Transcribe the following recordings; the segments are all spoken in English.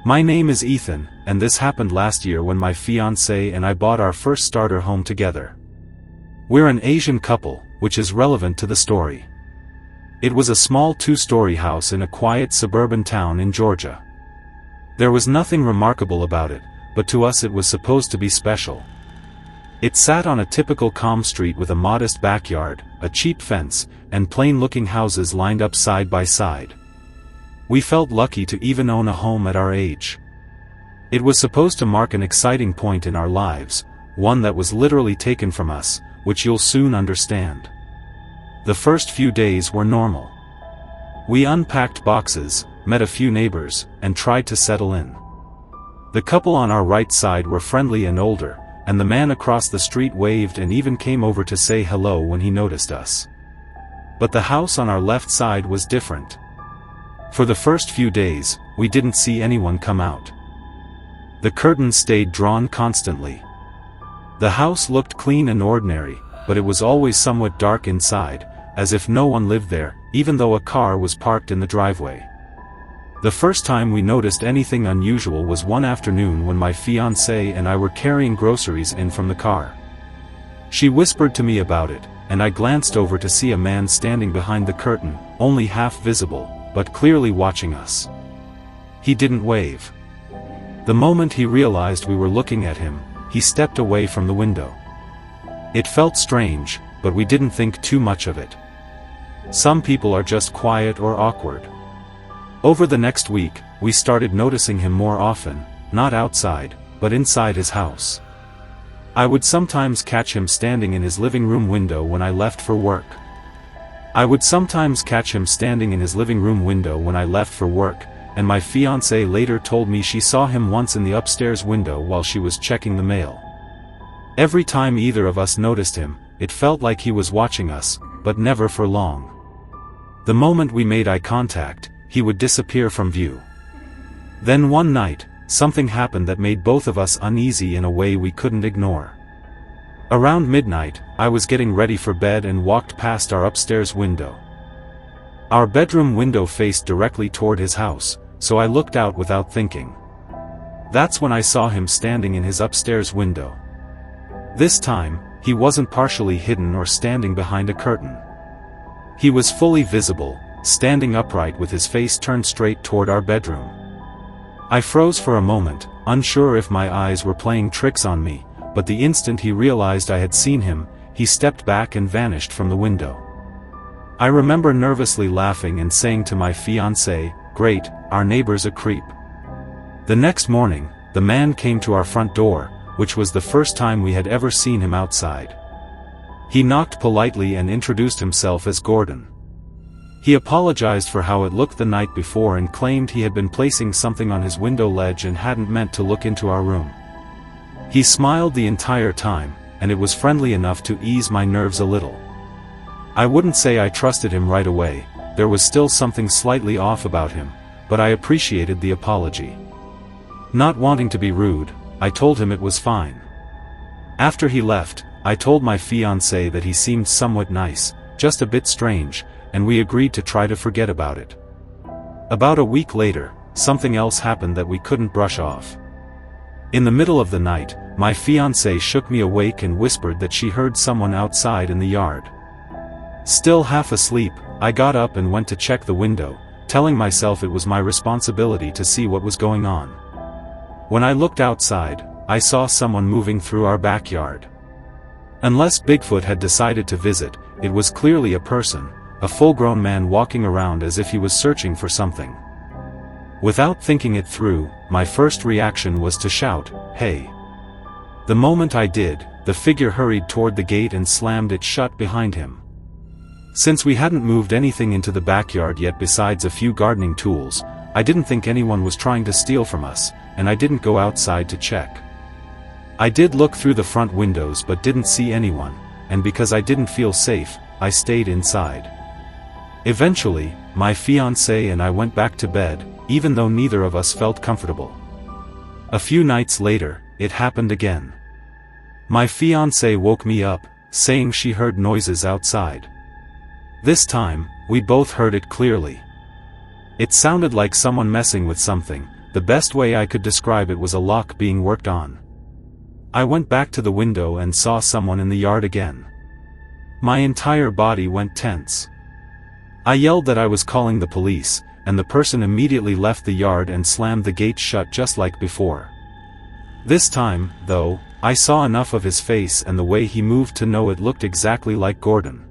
My name is Ethan, and this happened last year when my fiancé and I bought our first starter home together. We're an Asian couple, which is relevant to the story. It was a small two-story house in a quiet suburban town in Georgia. There was nothing remarkable about it, but to us it was supposed to be special. It sat on a typical calm street with a modest backyard, a cheap fence, and plain-looking houses lined up side by side. We felt lucky to even own a home at our age. It was supposed to mark an exciting point in our lives, one that was literally taken from us, which you'll soon understand. The first few days were normal. We unpacked boxes, met a few neighbors, and tried to settle in. The couple on our right side were friendly and older, and the man across the street waved and even came over to say hello when he noticed us. But the house on our left side was different. For the first few days, we didn't see anyone come out. The curtains stayed drawn constantly. The house looked clean and ordinary, but it was always somewhat dark inside, as if no one lived there, even though a car was parked in the driveway. The first time we noticed anything unusual was one afternoon when my fiancée and I were carrying groceries in from the car. She whispered to me about it, and I glanced over to see a man standing behind the curtain, only half visible, but clearly watching us. He didn't wave. The moment he realized we were looking at him, he stepped away from the window. It felt strange, but we didn't think too much of it. Some people are just quiet or awkward. Over the next week, we started noticing him more often, not outside, but inside his house. I would sometimes catch him standing in his living room window when I left for work. And my fiancée later told me she saw him once in the upstairs window while she was checking the mail. Every time either of us noticed him, it felt like he was watching us, but never for long. The moment we made eye contact, he would disappear from view. Then one night, something happened that made both of us uneasy in a way we couldn't ignore. Around midnight, I was getting ready for bed and walked past our upstairs window. Our bedroom window faced directly toward his house, so I looked out without thinking. That's when I saw him standing in his upstairs window. This time, he wasn't partially hidden or standing behind a curtain. He was fully visible, standing upright with his face turned straight toward our bedroom. I froze for a moment, unsure if my eyes were playing tricks on me, but the instant he realized I had seen him, he stepped back and vanished from the window. I remember nervously laughing and saying to my fiancée, "Great, our neighbor's a creep." The next morning, the man came to our front door, which was the first time we had ever seen him outside. He knocked politely and introduced himself as Gordon. He apologized for how it looked the night before and claimed he had been placing something on his window ledge and hadn't meant to look into our room. He smiled the entire time, and it was friendly enough to ease my nerves a little. I wouldn't say I trusted him right away, there was still something slightly off about him, but I appreciated the apology. Not wanting to be rude, I told him it was fine. After he left, I told my fiancée that he seemed somewhat nice, just a bit strange, and we agreed to try to forget about it. About a week later, something else happened that we couldn't brush off. In the middle of the night, my fiancée shook me awake and whispered that she heard someone outside in the yard. Still half asleep, I got up and went to check the window, telling myself it was my responsibility to see what was going on. When I looked outside, I saw someone moving through our backyard. Unless Bigfoot had decided to visit, it was clearly a person, a full-grown man walking around as if he was searching for something. Without thinking it through, my first reaction was to shout, "Hey!" The moment I did, the figure hurried toward the gate and slammed it shut behind him. Since we hadn't moved anything into the backyard yet besides a few gardening tools, I didn't think anyone was trying to steal from us, and I didn't go outside to check. I did look through the front windows but didn't see anyone, and because I didn't feel safe, I stayed inside. Eventually, my fiancée and I went back to bed, even though neither of us felt comfortable. A few nights later, it happened again. My fiancée woke me up, saying she heard noises outside. This time, we both heard it clearly. It sounded like someone messing with something, the best way I could describe it was a lock being worked on. I went back to the window and saw someone in the yard again. My entire body went tense. I yelled that I was calling the police, and the person immediately left the yard and slammed the gate shut just like before. This time, though, I saw enough of his face and the way he moved to know it looked exactly like Gordon.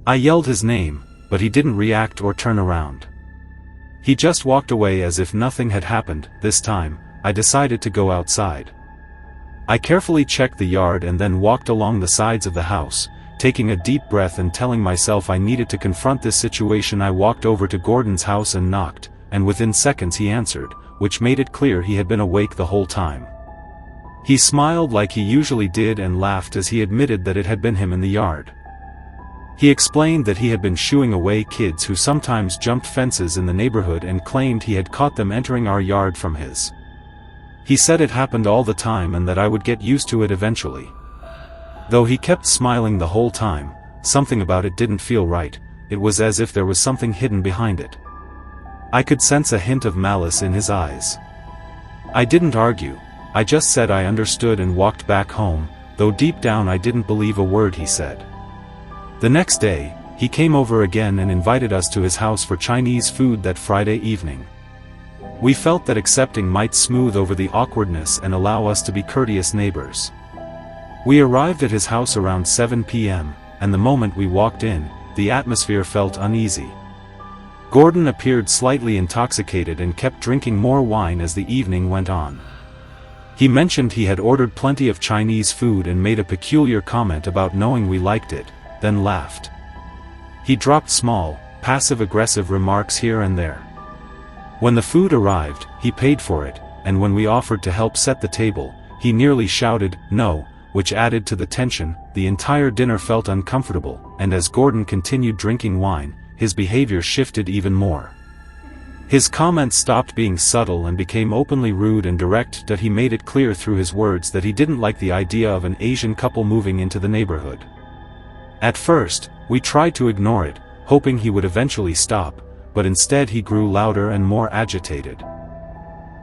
I yelled his name, but he didn't react or turn around. He just walked away as if nothing had happened. This time, I decided to go outside. I carefully checked the yard and then walked along the sides of the house, taking a deep breath and telling myself I needed to confront this situation. I walked over to Gordon's house and knocked, and within seconds he answered, which made it clear he had been awake the whole time. He smiled like he usually did and laughed as he admitted that it had been him in the yard. He explained that he had been shooing away kids who sometimes jumped fences in the neighborhood and claimed he had caught them entering our yard from his. He said it happened all the time and that I would get used to it eventually. Though he kept smiling the whole time, something about it didn't feel right. It was as if there was something hidden behind it. I could sense a hint of malice in his eyes. I didn't argue, I just said I understood and walked back home, though deep down I didn't believe a word he said. The next day, he came over again and invited us to his house for Chinese food that Friday evening. We felt that accepting might smooth over the awkwardness and allow us to be courteous neighbors. We arrived at his house around 7 p.m., and the moment we walked in, the atmosphere felt uneasy. Gordon appeared slightly intoxicated and kept drinking more wine as the evening went on. He mentioned he had ordered plenty of Chinese food and made a peculiar comment about knowing we liked it, then laughed. He dropped small, passive-aggressive remarks here and there. When the food arrived, he paid for it, and when we offered to help set the table, he nearly shouted, "No," which added to the tension. The entire dinner felt uncomfortable, and as Gordon continued drinking wine, his behavior shifted even more. His comments stopped being subtle and became openly rude and direct. That he made it clear through his words that he didn't like the idea of an Asian couple moving into the neighborhood. At first, we tried to ignore it, hoping he would eventually stop, but instead he grew louder and more agitated,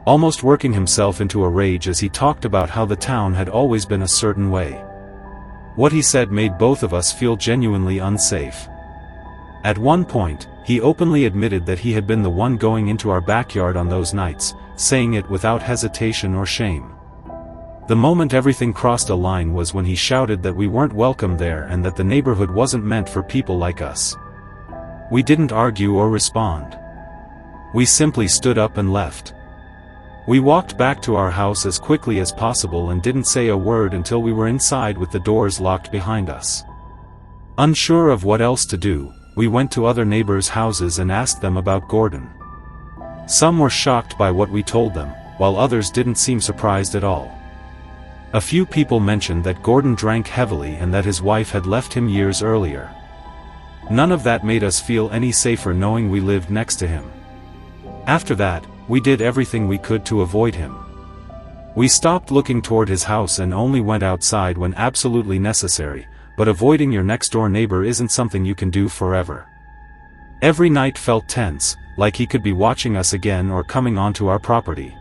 almost working himself into a rage as he talked about how the town had always been a certain way. What he said made both of us feel genuinely unsafe. At one point, he openly admitted that he had been the one going into our backyard on those nights, saying it without hesitation or shame. The moment everything crossed a line was when he shouted that we weren't welcome there and that the neighborhood wasn't meant for people like us. We didn't argue or respond. We simply stood up and left. We walked back to our house as quickly as possible and didn't say a word until we were inside with the doors locked behind us. Unsure of what else to do, we went to other neighbors' houses and asked them about Gordon. Some were shocked by what we told them, while others didn't seem surprised at all. A few people mentioned that Gordon drank heavily and that his wife had left him years earlier. None of that made us feel any safer knowing we lived next to him. After that, we did everything we could to avoid him. We stopped looking toward his house and only went outside when absolutely necessary, but avoiding your next-door neighbor isn't something you can do forever. Every night felt tense, like he could be watching us again or coming onto our property.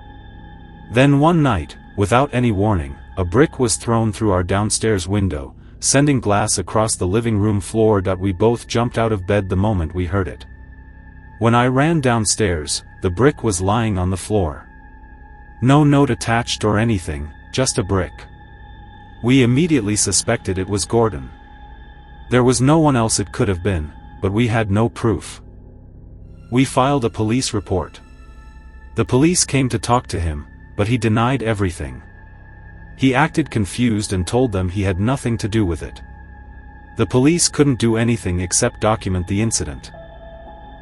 Then one night, without any warning, a brick was thrown through our downstairs window, sending glass across the living room floor. We both jumped out of bed the moment we heard it. When I ran downstairs, the brick was lying on the floor. No note attached or anything, just a brick. We immediately suspected it was Gordon. There was no one else it could have been, but we had no proof. We filed a police report. The police came to talk to him, but he denied everything. He acted confused and told them he had nothing to do with it. The police couldn't do anything except document the incident.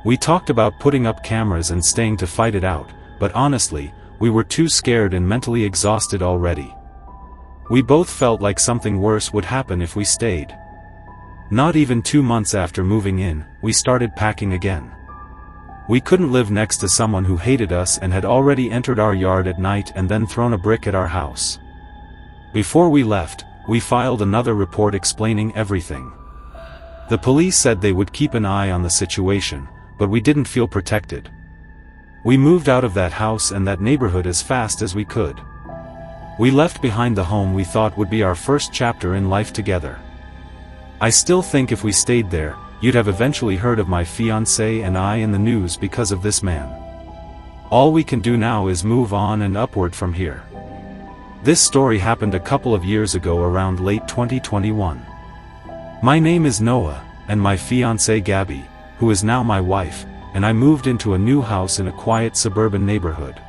We talked about putting up cameras and staying to fight it out, but honestly, we were too scared and mentally exhausted already. We both felt like something worse would happen if we stayed. Not even 2 months after moving in, we started packing again. We couldn't live next to someone who hated us and had already entered our yard at night and then thrown a brick at our house. Before we left, we filed another report explaining everything. The police said they would keep an eye on the situation, but we didn't feel protected. We moved out of that house and that neighborhood as fast as we could. We left behind the home we thought would be our first chapter in life together. I still think if we stayed there, you'd have eventually heard of my fiancé and I in the news because of this man. All we can do now is move on and upward from here. This story happened a couple of years ago around late 2021. My name is Noah, and my fiancée Gabby, who is now my wife, and I moved into a new house in a quiet suburban neighborhood.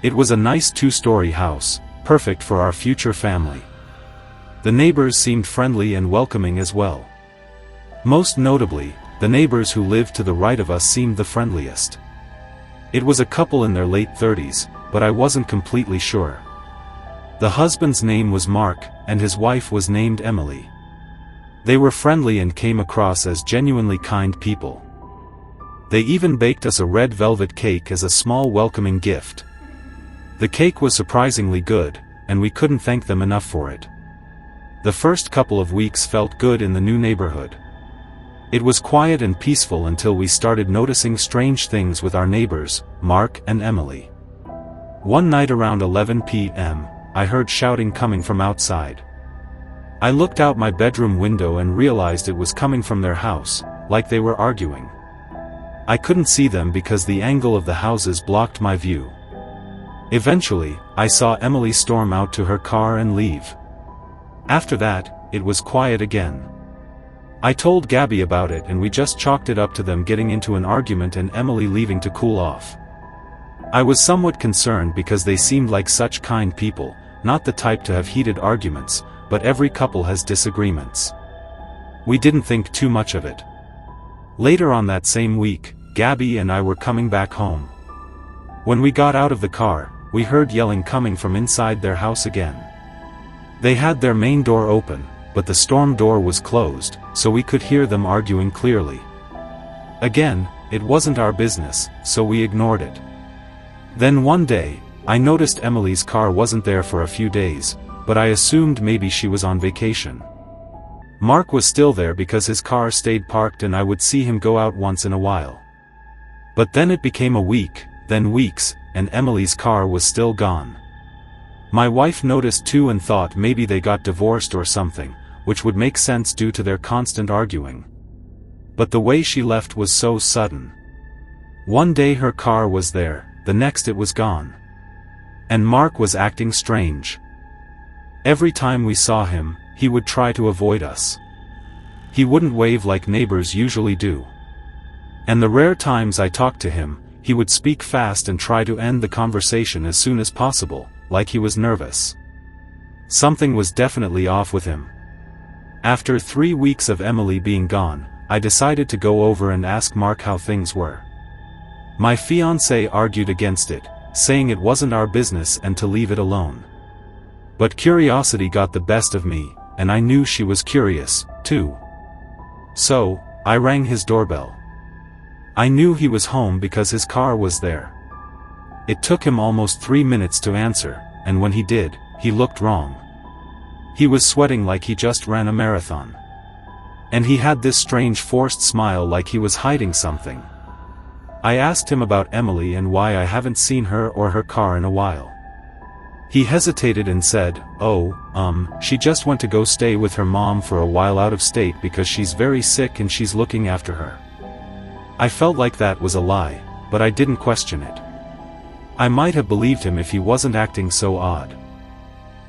It was a nice two-story house, perfect for our future family. The neighbors seemed friendly and welcoming as well. Most notably, the neighbors who lived to the right of us seemed the friendliest. It was a couple in their late 30s, but I wasn't completely sure. The husband's name was Mark, and his wife was named Emily. They were friendly and came across as genuinely kind people. They even baked us a red velvet cake as a small welcoming gift. The cake was surprisingly good, and we couldn't thank them enough for it. The first couple of weeks felt good in the new neighborhood. It was quiet and peaceful until we started noticing strange things with our neighbors, Mark and Emily. One night around 11 p.m., I heard shouting coming from outside. I looked out my bedroom window and realized it was coming from their house, like they were arguing. I couldn't see them because the angle of the houses blocked my view. Eventually, I saw Emily storm out to her car and leave. After that, it was quiet again. I told Gabby about it and we just chalked it up to them getting into an argument and Emily leaving to cool off. I was somewhat concerned because they seemed like such kind people, not the type to have heated arguments, but every couple has disagreements. We didn't think too much of it. Later on that same week, Gabby and I were coming back home. When we got out of the car, we heard yelling coming from inside their house again. They had their main door open, but the storm door was closed, so we could hear them arguing clearly. Again, it wasn't our business, so we ignored it. Then one day, I noticed Emily's car wasn't there for a few days, but I assumed maybe she was on vacation. Mark was still there because his car stayed parked and I would see him go out once in a while. But then it became a week, then weeks, and Emily's car was still gone. My wife noticed too and thought maybe they got divorced or something, which would make sense due to their constant arguing. But the way she left was so sudden. One day her car was there, the next it was gone. And Mark was acting strange. Every time we saw him, he would try to avoid us. He wouldn't wave like neighbors usually do. And the rare times I talked to him, he would speak fast and try to end the conversation as soon as possible, like he was nervous. Something was definitely off with him. After 3 weeks of Emily being gone, I decided to go over and ask Mark how things were. My fiancé argued against it, saying it wasn't our business and to leave it alone. But curiosity got the best of me, and I knew she was curious, too. So, I rang his doorbell. I knew he was home because his car was there. It took him almost 3 minutes to answer, and when he did, he looked wrong. He was sweating like he just ran a marathon. And he had this strange forced smile like he was hiding something. I asked him about Emily and why I haven't seen her or her car in a while. He hesitated and said, she just went to go stay with her mom for a while out of state because she's very sick and she's looking after her. I felt like that was a lie, but I didn't question it. I might have believed him if he wasn't acting so odd.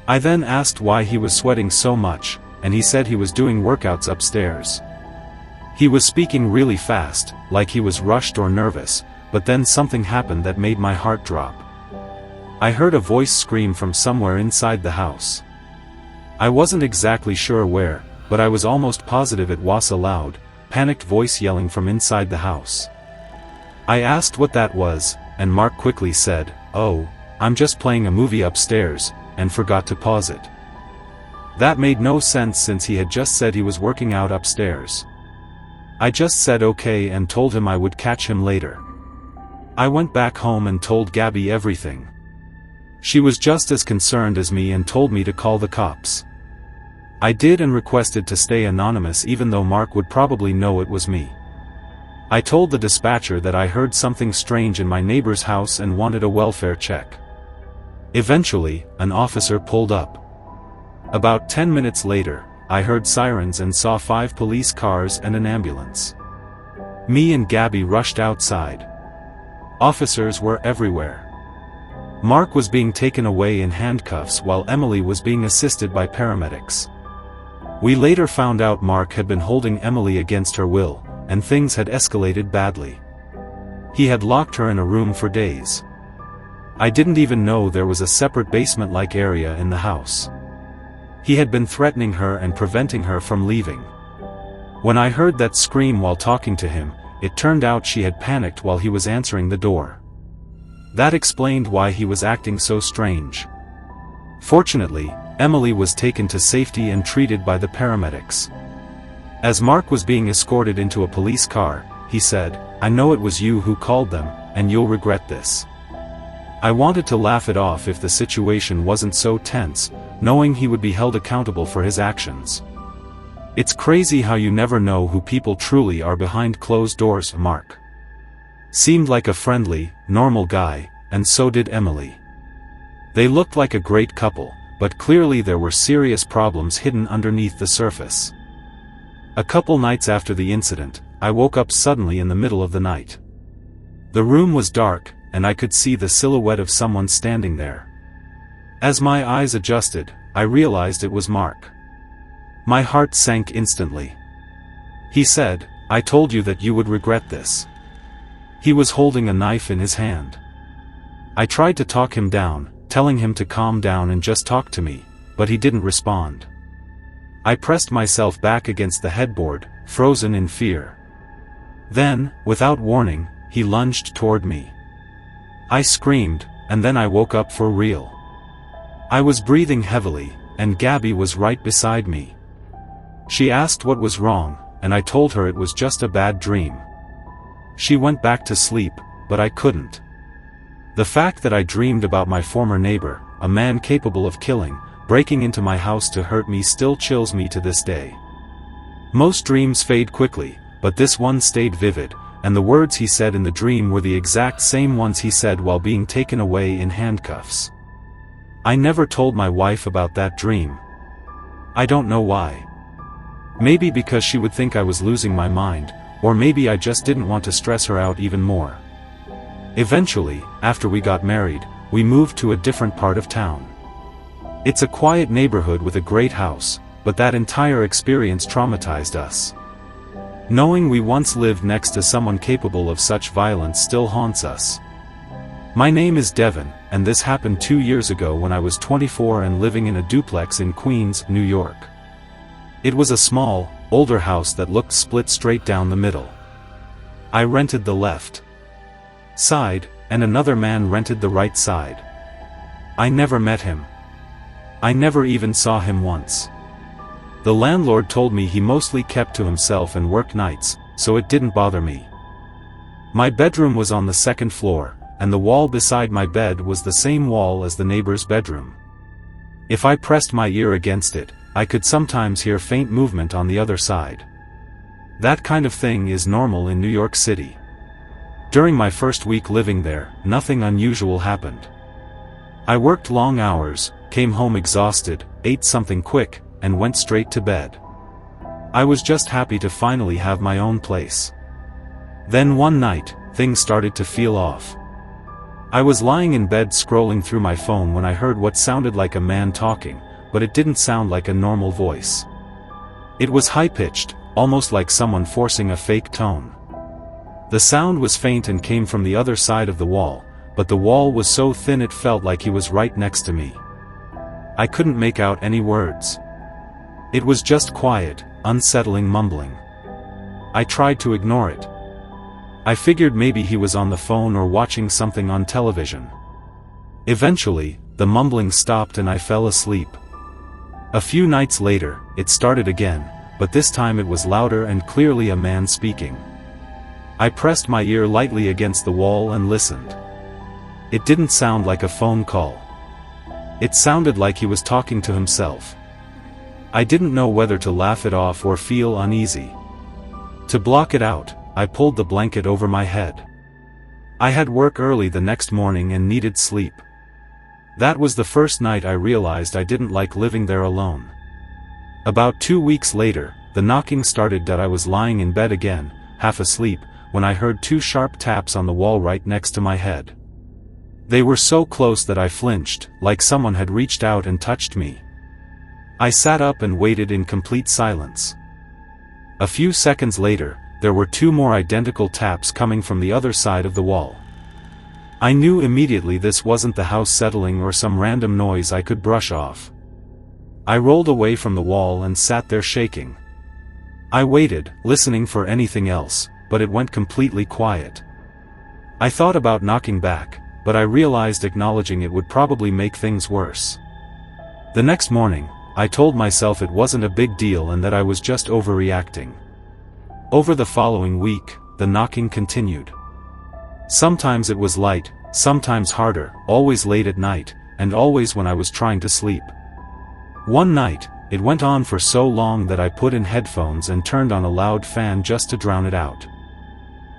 I then asked why he was sweating so much, and he said he was doing workouts upstairs. He was speaking really fast, like he was rushed or nervous, but then something happened that made my heart drop. I heard a voice scream from somewhere inside the house. I wasn't exactly sure where, but I was almost positive it was a loud, panicked voice yelling from inside the house. I asked what that was, and Mark quickly said, I'm just playing a movie upstairs, and forgot to pause it. That made no sense since he had just said he was working out upstairs. I just said okay and told him I would catch him later. I went back home and told Gabby everything. She was just as concerned as me and told me to call the cops. I did and requested to stay anonymous even though Mark would probably know it was me. I told the dispatcher that I heard something strange in my neighbor's house and wanted a welfare check. Eventually, an officer pulled up. About 10 minutes later, I heard sirens and saw 5 police cars and an ambulance. Me and Gabby rushed outside. Officers were everywhere. Mark was being taken away in handcuffs while Emily was being assisted by paramedics. We later found out Mark had been holding Emily against her will, and things had escalated badly. He had locked her in a room for days. I didn't even know there was a separate basement-like area in the house. He had been threatening her and preventing her from leaving. When I heard that scream while talking to him, it turned out she had panicked while he was answering the door. That explained why he was acting so strange. Fortunately, Emily was taken to safety and treated by the paramedics. As Mark was being escorted into a police car, he said, "I know it was you who called them, and you'll regret this." I wanted to laugh it off if the situation wasn't so tense, knowing he would be held accountable for his actions. It's crazy how you never know who people truly are behind closed doors. Mark seemed like a friendly, normal guy, and so did Emily. They looked like a great couple, but clearly there were serious problems hidden underneath the surface. A couple nights after the incident, I woke up suddenly in the middle of the night. The room was dark, and I could see the silhouette of someone standing there. As my eyes adjusted, I realized it was Mark. My heart sank instantly. He said, "I told you that you would regret this." He was holding a knife in his hand. I tried to talk him down, telling him to calm down and just talk to me, but he didn't respond. I pressed myself back against the headboard, frozen in fear. Then, without warning, he lunged toward me. I screamed, and then I woke up for real. I was breathing heavily, and Gabby was right beside me. She asked what was wrong, and I told her it was just a bad dream. She went back to sleep, but I couldn't. The fact that I dreamed about my former neighbor, a man capable of killing, breaking into my house to hurt me still chills me to this day. Most dreams fade quickly, but this one stayed vivid, and the words he said in the dream were the exact same ones he said while being taken away in handcuffs. I never told my wife about that dream. I don't know why. Maybe because she would think I was losing my mind, or maybe I just didn't want to stress her out even more. Eventually, after we got married, we moved to a different part of town. It's a quiet neighborhood with a great house, but that entire experience traumatized us. Knowing we once lived next to someone capable of such violence still haunts us. My name is Devin, and this happened 2 years ago when I was 24 and living in a duplex in Queens, New York. It was a small, older house that looked split straight down the middle. I rented the left side, and another man rented the right side. I never met him. I never even saw him once. The landlord told me he mostly kept to himself and worked nights, so it didn't bother me. My bedroom was on the second floor, and the wall beside my bed was the same wall as the neighbor's bedroom. If I pressed my ear against it, I could sometimes hear faint movement on the other side. That kind of thing is normal in New York City. During my first week living there, nothing unusual happened. I worked long hours, came home exhausted, ate something quick, and went straight to bed. I was just happy to finally have my own place. Then one night, things started to feel off. I was lying in bed scrolling through my phone when I heard what sounded like a man talking, but it didn't sound like a normal voice. It was high-pitched, almost like someone forcing a fake tone. The sound was faint and came from the other side of the wall, but the wall was so thin it felt like he was right next to me. I couldn't make out any words. It was just quiet, unsettling mumbling. I tried to ignore it. I figured maybe he was on the phone or watching something on television. Eventually, the mumbling stopped and I fell asleep. A few nights later, it started again, but this time it was louder and clearly a man speaking. I pressed my ear lightly against the wall and listened. It didn't sound like a phone call. It sounded like he was talking to himself. I didn't know whether to laugh it off or feel uneasy. To block it out, I pulled the blanket over my head. I had work early the next morning and needed sleep. That was the first night I realized I didn't like living there alone. About 2 weeks later, the knocking started. I was lying in bed again, half asleep, when I heard 2 sharp taps on the wall right next to my head. They were so close that I flinched, like someone had reached out and touched me. I sat up and waited in complete silence. A few seconds later, there were 2 more identical taps coming from the other side of the wall. I knew immediately this wasn't the house settling or some random noise I could brush off. I rolled away from the wall and sat there shaking. I waited, listening for anything else, but it went completely quiet. I thought about knocking back, but I realized acknowledging it would probably make things worse. The next morning, I told myself it wasn't a big deal and that I was just overreacting. Over the following week, the knocking continued. Sometimes it was light, sometimes harder, always late at night, and always when I was trying to sleep. One night, it went on for so long that I put in headphones and turned on a loud fan just to drown it out.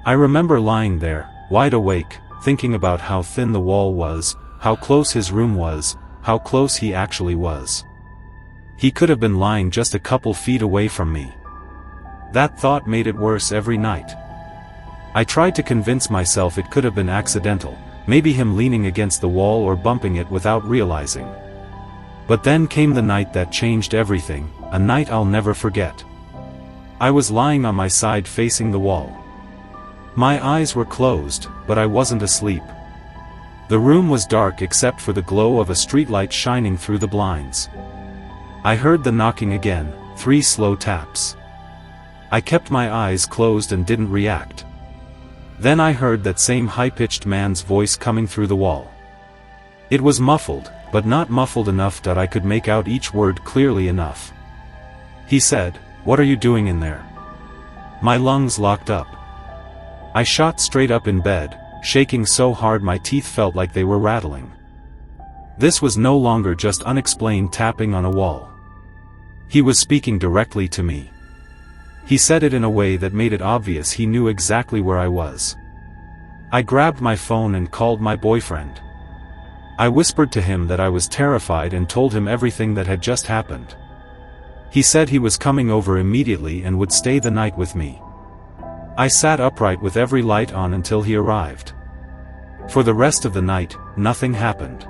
I remember lying there, wide awake, thinking about how thin the wall was, how close his room was, how close he actually was. He could have been lying just a couple feet away from me. That thought made it worse every night. I tried to convince myself it could have been accidental, maybe him leaning against the wall or bumping it without realizing. But then came the night that changed everything, a night I'll never forget. I was lying on my side facing the wall. My eyes were closed, but I wasn't asleep. The room was dark except for the glow of a streetlight shining through the blinds. I heard the knocking again, 3 slow taps. I kept my eyes closed and didn't react. Then I heard that same high-pitched man's voice coming through the wall. It was muffled, but not muffled enough that I could make out each word clearly enough. He said, "What are you doing in there?" My lungs locked up. I shot straight up in bed, shaking so hard my teeth felt like they were rattling. This was no longer just unexplained tapping on a wall. He was speaking directly to me. He said it in a way that made it obvious he knew exactly where I was. I grabbed my phone and called my boyfriend. I whispered to him that I was terrified and told him everything that had just happened. He said he was coming over immediately and would stay the night with me. I sat upright with every light on until he arrived. For the rest of the night, nothing happened.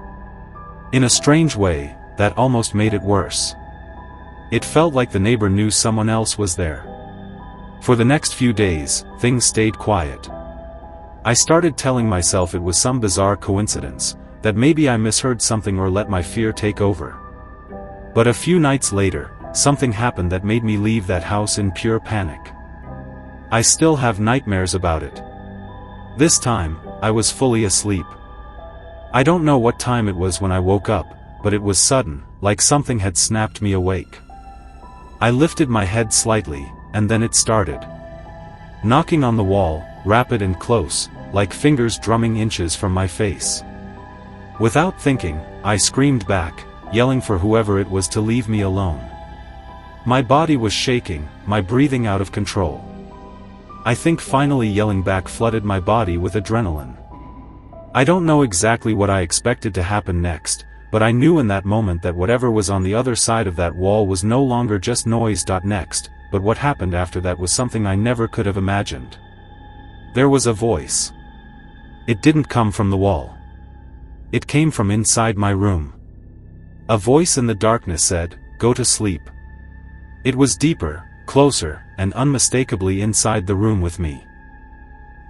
In a strange way, that almost made it worse. It felt like the neighbor knew someone else was there. For the next few days, things stayed quiet. I started telling myself it was some bizarre coincidence, that maybe I misheard something or let my fear take over. But a few nights later, something happened that made me leave that house in pure panic. I still have nightmares about it. This time, I was fully asleep. I don't know what time it was when I woke up, but it was sudden, like something had snapped me awake. I lifted my head slightly, and then it started. Knocking on the wall, rapid and close, like fingers drumming inches from my face. Without thinking, I screamed back, yelling for whoever it was to leave me alone. My body was shaking, my breathing out of control. I think finally yelling back flooded my body with adrenaline. I don't know exactly what I expected to happen next, but I knew in that moment that whatever was on the other side of that wall was no longer just noise. Next, but what happened after that was something I never could have imagined. There was a voice. It didn't come from the wall. It came from inside my room. A voice in the darkness said, "Go to sleep." It was deeper, closer, and unmistakably inside the room with me.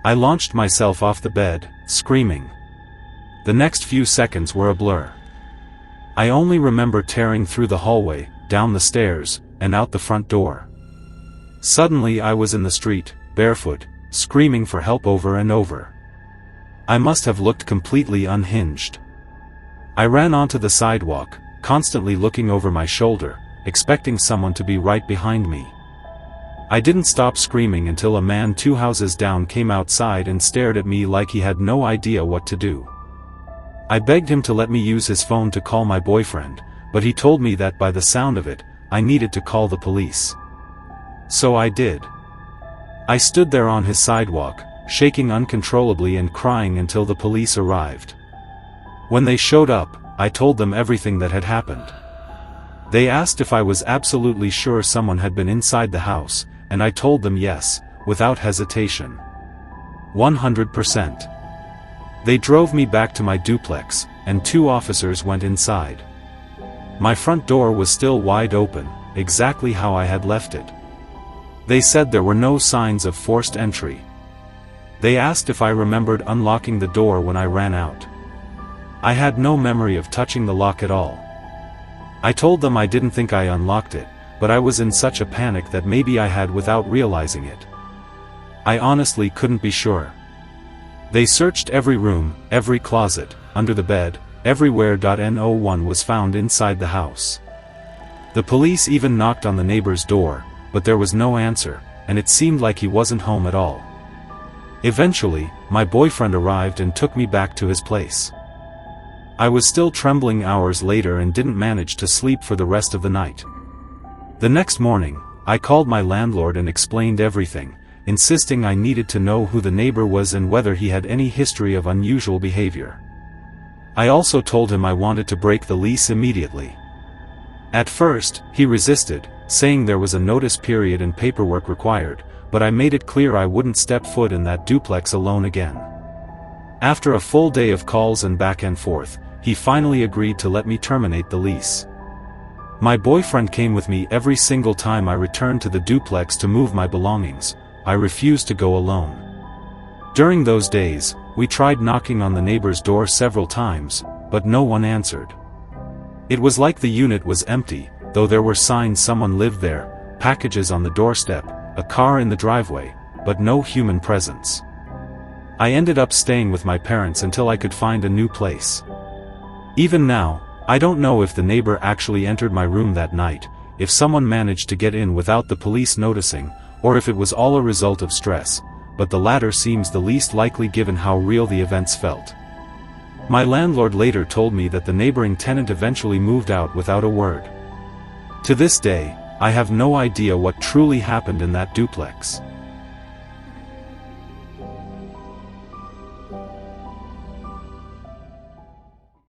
I launched myself off the bed, screaming. The next few seconds were a blur. I only remember tearing through the hallway, down the stairs, and out the front door. Suddenly I was in the street, barefoot, screaming for help over and over. I must have looked completely unhinged. I ran onto the sidewalk, constantly looking over my shoulder, expecting someone to be right behind me. I didn't stop screaming until a man 2 houses down came outside and stared at me like he had no idea what to do. I begged him to let me use his phone to call my boyfriend, but he told me that by the sound of it, I needed to call the police. So I did. I stood there on his sidewalk, shaking uncontrollably and crying until the police arrived. When they showed up, I told them everything that had happened. They asked if I was absolutely sure someone had been inside the house, and I told them yes, without hesitation. 100%. They drove me back to my duplex, and 2 officers went inside. My front door was still wide open, exactly how I had left it. They said there were no signs of forced entry. They asked if I remembered unlocking the door when I ran out. I had no memory of touching the lock at all. I told them I didn't think I unlocked it, but I was in such a panic that maybe I had without realizing it. I honestly couldn't be sure. They searched every room, every closet, under the bed, everywhere. No one was found inside the house. The police even knocked on the neighbor's door, but there was no answer, and it seemed like he wasn't home at all. Eventually, my boyfriend arrived and took me back to his place. I was still trembling hours later and didn't manage to sleep for the rest of the night. The next morning, I called my landlord and explained everything, insisting I needed to know who the neighbor was and whether he had any history of unusual behavior. I also told him I wanted to break the lease immediately. At first, he resisted, saying there was a notice period and paperwork required, but I made it clear I wouldn't step foot in that duplex alone again. After a full day of calls and back and forth, he finally agreed to let me terminate the lease. My boyfriend came with me every single time I returned to the duplex to move my belongings. I refused to go alone. During those days, we tried knocking on the neighbor's door several times, but no one answered. It was like the unit was empty, though there were signs someone lived there, packages on the doorstep, a car in the driveway, but no human presence. I ended up staying with my parents until I could find a new place. Even now, I don't know if the neighbor actually entered my room that night, if someone managed to get in without the police noticing, or if it was all a result of stress, but the latter seems the least likely given how real the events felt. My landlord later told me that the neighboring tenant eventually moved out without a word. To this day, I have no idea what truly happened in that duplex.